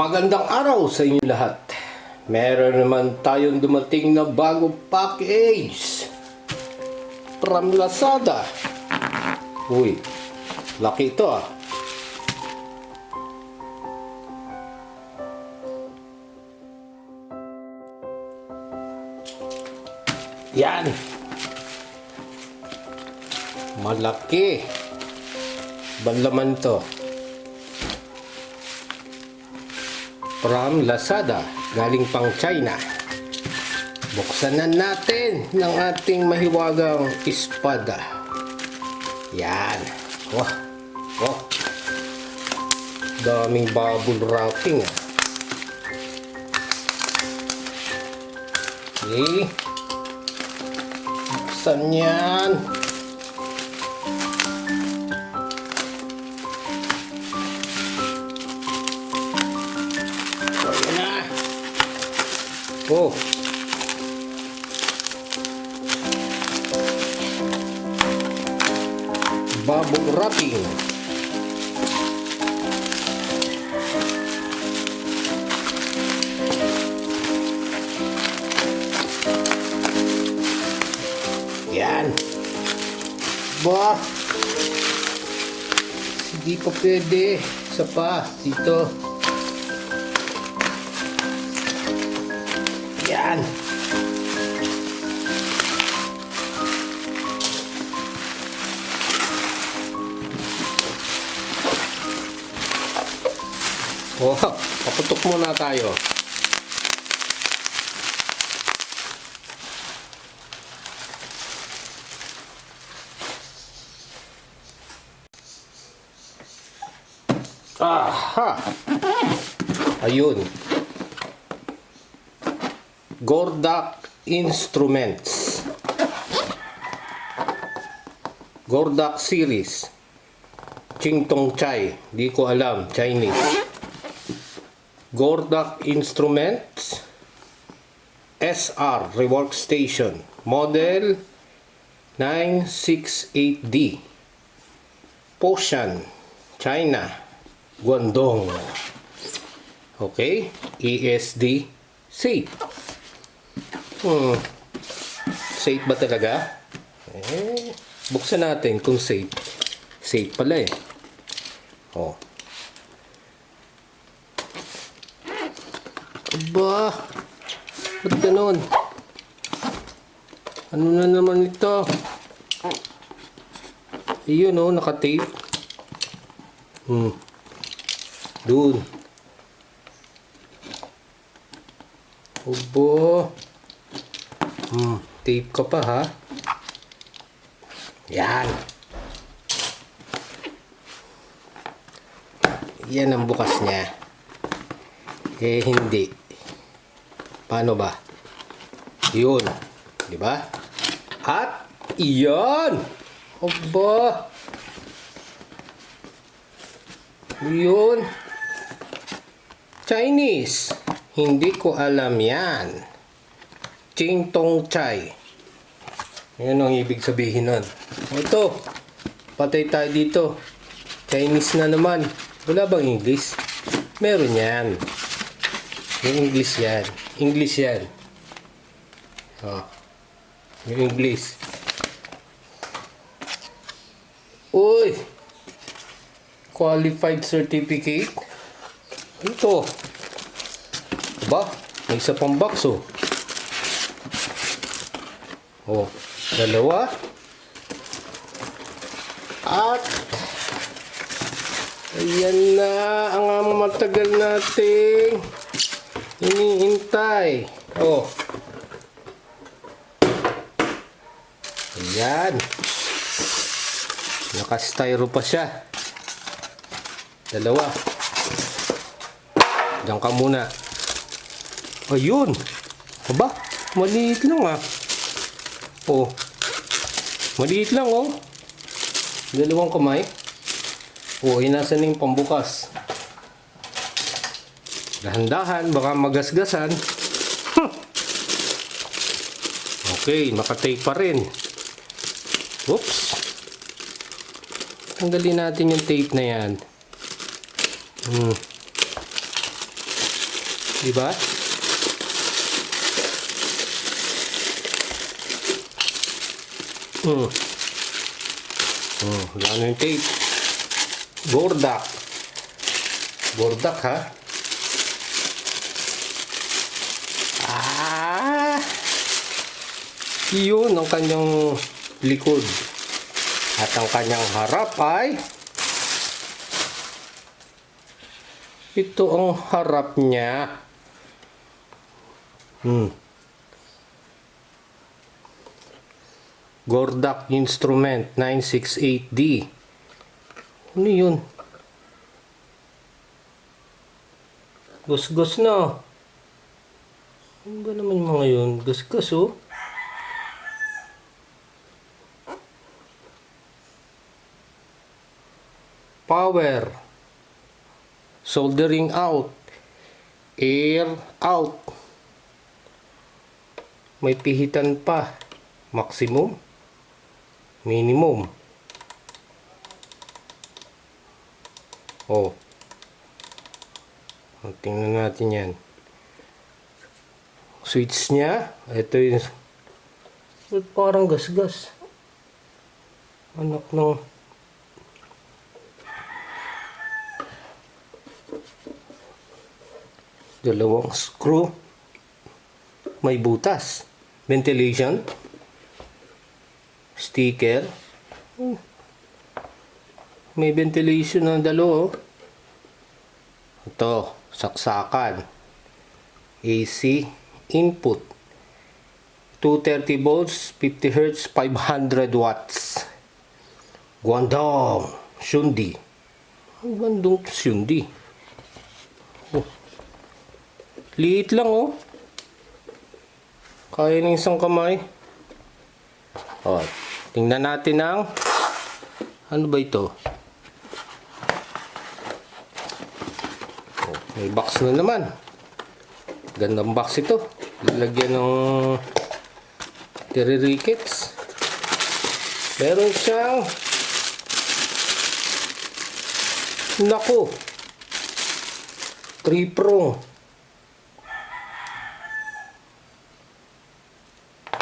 Magandang araw sa inyo lahat. Meron naman tayong dumating na bagong package from Lazada. Uy, laki ito ah. Yan. Malaki. Banlaman to. From Lazada, galing pang China. Buksan na natin ng ating mahiwagang espada. Yan. Oh. Oh. Daming bubble wrapping ah. Okay. Buksan yan. Oh. Bubble wrapping. Yan. Bah. Hindi pa pwede. Isa pa. Dito. Yan. Oh, paputok muna tayo. Aha. Ayun. GORDAK Instruments. GORDAK series. Ching Tong Chai. Di ko alam. Chinese. GORDAK Instruments. SR Rework Station. Model 968D. Potion. China. Guangdong. Okay. ESD. Safe. Safe ba talaga? Buksan natin kung safe. Safe pala eh. Oh. Aba. Ba't ganun? Ano na naman ito? Ayun oh, naka-tape. Doon. Obo. Tape ka pa ha. Yan. Yan ang bukas niya. Eh hindi. Paano ba? Yun. Di ba? At iyan. Obo. Yun. Chinese. Hindi ko alam yan. Ching Tong Chai. Yan ang ibig sabihin nun. Ito. Patay tayo dito. Chinese na naman. Wala bang English? Meron yan. Yung English yan. English yan. Oh. Yung English. Uy! Qualified certificate. Ito. Ba? May isa pang box oh. Oh, dalawa. At ayan na ang matagal nating hinihintay. Oh. Ayan. Naka-styro pa siya. Dalawa. Diyan ka muna. Ayun. Aba, maliit lang ah. Oh. Maliit lang oh. Dalawang kamay. Oh, nasa na yung pambukas. Dahan-dahan, baka magasgasan. Okay, nakatape pa rin. Oops. Tanggalin natin yung tape na yan. Diba? Wala na yung tape. GORDAK. GORDAK, ha? Yun ang kanyang likod. At ang kanyang harap ay ito ang harap niya. GORDAK instrument 968D. Ano yun? Gus-gus na. Ano ba naman yung mga yun? Gus-gus, oh. Power. Soldering out. Air out. May pihitan pa. Maximum. Minimum. Oh. Tingnan natin yan. Switch niya. Ito yung parang gas-gas. Anak ng dalawang screw. May butas. Ventilation. Sticker. May ventilation na dalawa. Ito, saksakan. AC input. 230 volts, 50 Hz, 500 watts. Guangdong Shundi. Guangdong Shundi. Liit lang, oh. Kaya ng isang kamay. Oh, tingnan natin ang ano ba ito? Oh, may box na naman. Gandang box ito. Lalagyan ng tiririkits. Meron siyang naku 3-prong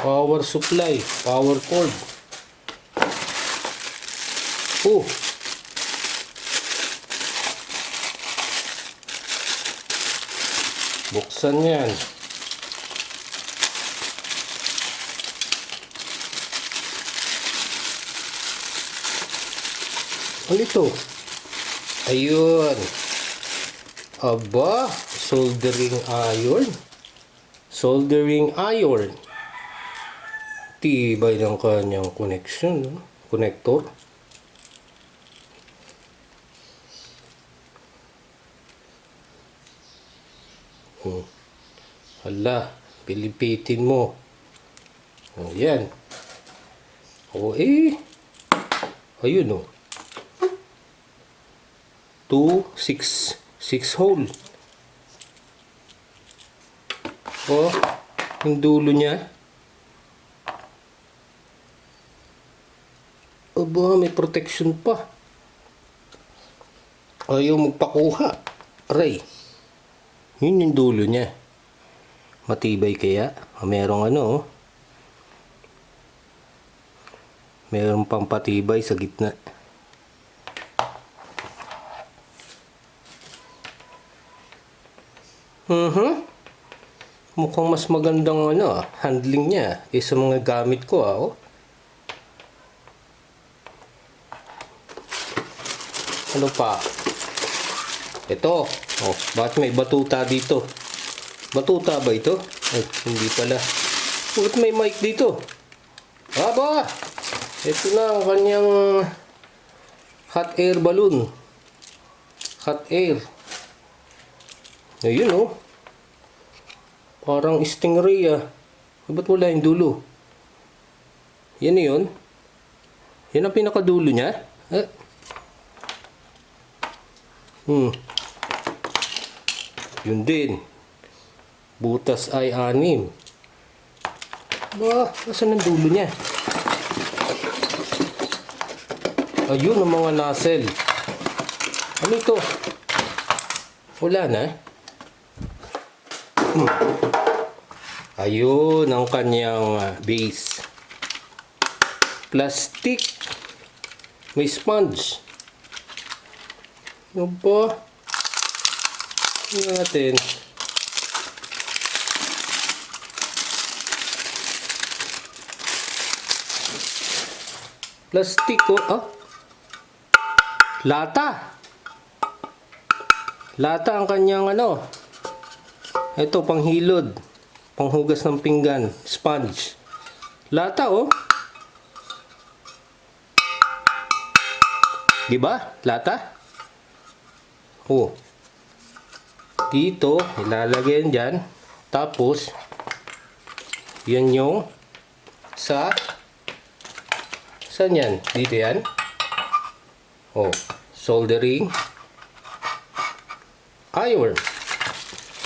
power supply, power cord. Buksan yan. Ano ito? Ayun. Aba, soldering iron. Soldering iron. Tibay ng kanyang connection, no? Connector. Hala, pilipitin mo. O, yan. O, ayun, o. 6 hole. O, yung dulo niya. Aba, may protection pa. Ayaw magpakuha. Aray. Yun yung dulo niya. Matibay kaya? Merong ano, merong pampatibay sa gitna. Mukhang mas magandang ano, handling niya kaysa mga gamit ko, oh. Ano pa? Ito. Oh, bakit may batuta dito? Batuta ba ito? Ay, hindi pala. Bakit may mic dito? Aba! Ito na ang kanyang hot air balloon. Hot air. Ayun, oh. Parang stingray, ah. Ba't wala yung dulo? Yan yun. Yan ang pinakadulo niya. Yun din. Butas ay 6. Ba, asan ang dulo niya? Ayun ang mga nozzle. Ano ito? Wala na. Ayun ang kanyang base. Plastic. May sponge. Ano ba? Tingnan natin. Plastic oh. Ah? Lata. Lata ang kanyang ano. Ito panghilod. Panghugas ng pinggan. Sponge. Lata oh. Diba? Lata? Oh. Dito, ilalagay yan dyan. Tapos, yan yung saan yan? Dito yan. Oh. Soldering. Iron.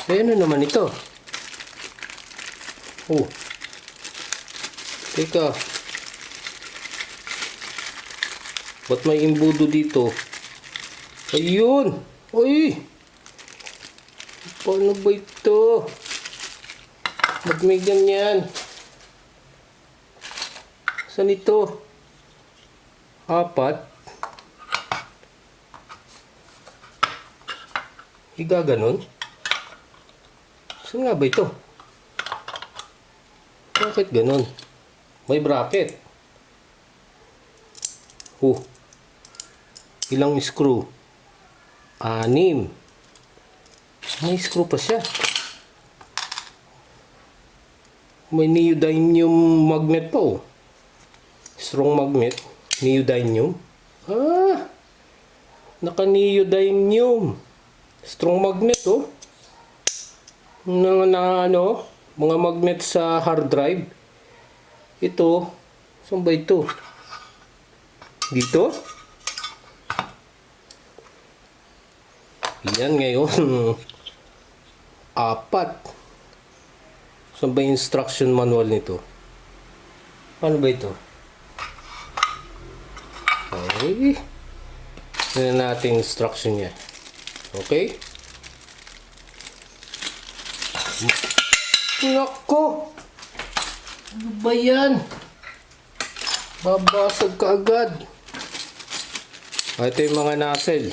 Ano naman ito? Oh. Teka. Ba't may imbudo dito? Ayun! Uy! Paano ba ito? Ba't may ganyan? Saan ito? 4. Higa ganon? Saan nga ba ito? Bakit ganon? May bracket. Oh. Ilang screw? 6. May screw pa siya. May neodymium magnet pa oh. Strong magnet. Neodymium. Ah! Naka-neodymium. Strong magnet oh. Ano? Mga magnet sa hard drive. Ito. Saan ba ito? Dito? Yan ngayon. 4. Saan ba yung instruction manual nito? Ano ba ito? Okay. Tignan natin instruction niya. Okay? Nako! Ano ba yan? Babasag ka agad. Ito yung mga nozzle.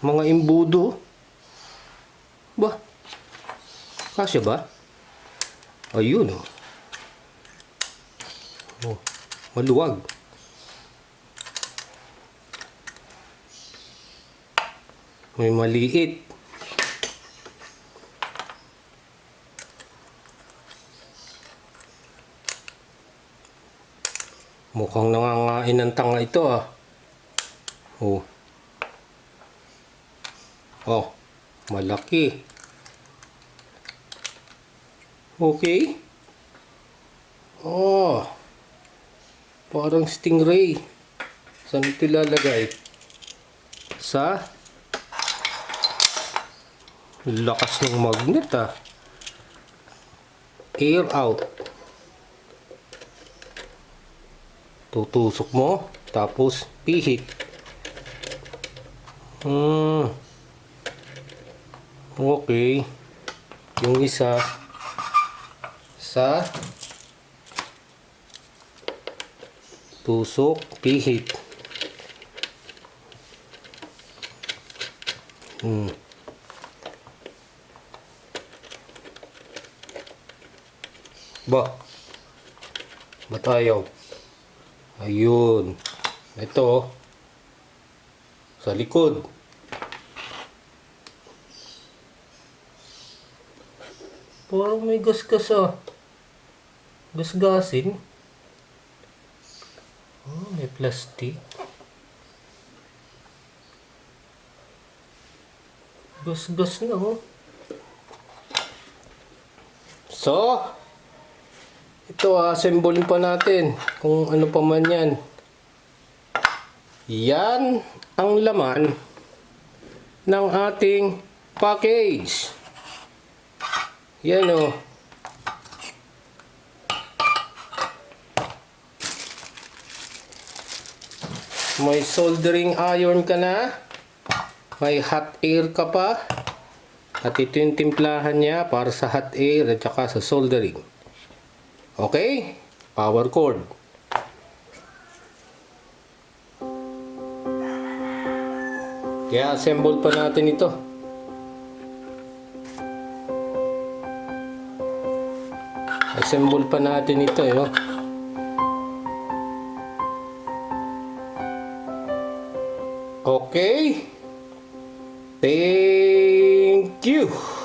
Mga imbudo. Ba? Kasya ba? Ayun oh. Oh, maluwag. May maliit. Mukhang nangangain ng tanga ito ah. Oh. Oh, malaki. Okay. Oh. Parang stingray. Saan ito ilalagay? Sa lakas ng magnet ah. Air out. Tutusok mo, tapos pihit. Okay. Yung isa sa tusok, pihit. Ba? Ba't ayaw? Ayun. Ito. Sa likod. Parang may gas-gas ah. Gas-gasin. Oh, may plastic. Gas-gas na oh. So, ito assemble pa natin kung ano pa man yan. Yan ang laman ng ating package. Yan o. May soldering iron ka na. May hot air ka pa. At ito yung timplahan niya para sa hot air at saka sa soldering. Okay? Power cord. Kaya assemble pa natin ito. Assemble pa natin ito, no? Okay. Thank you.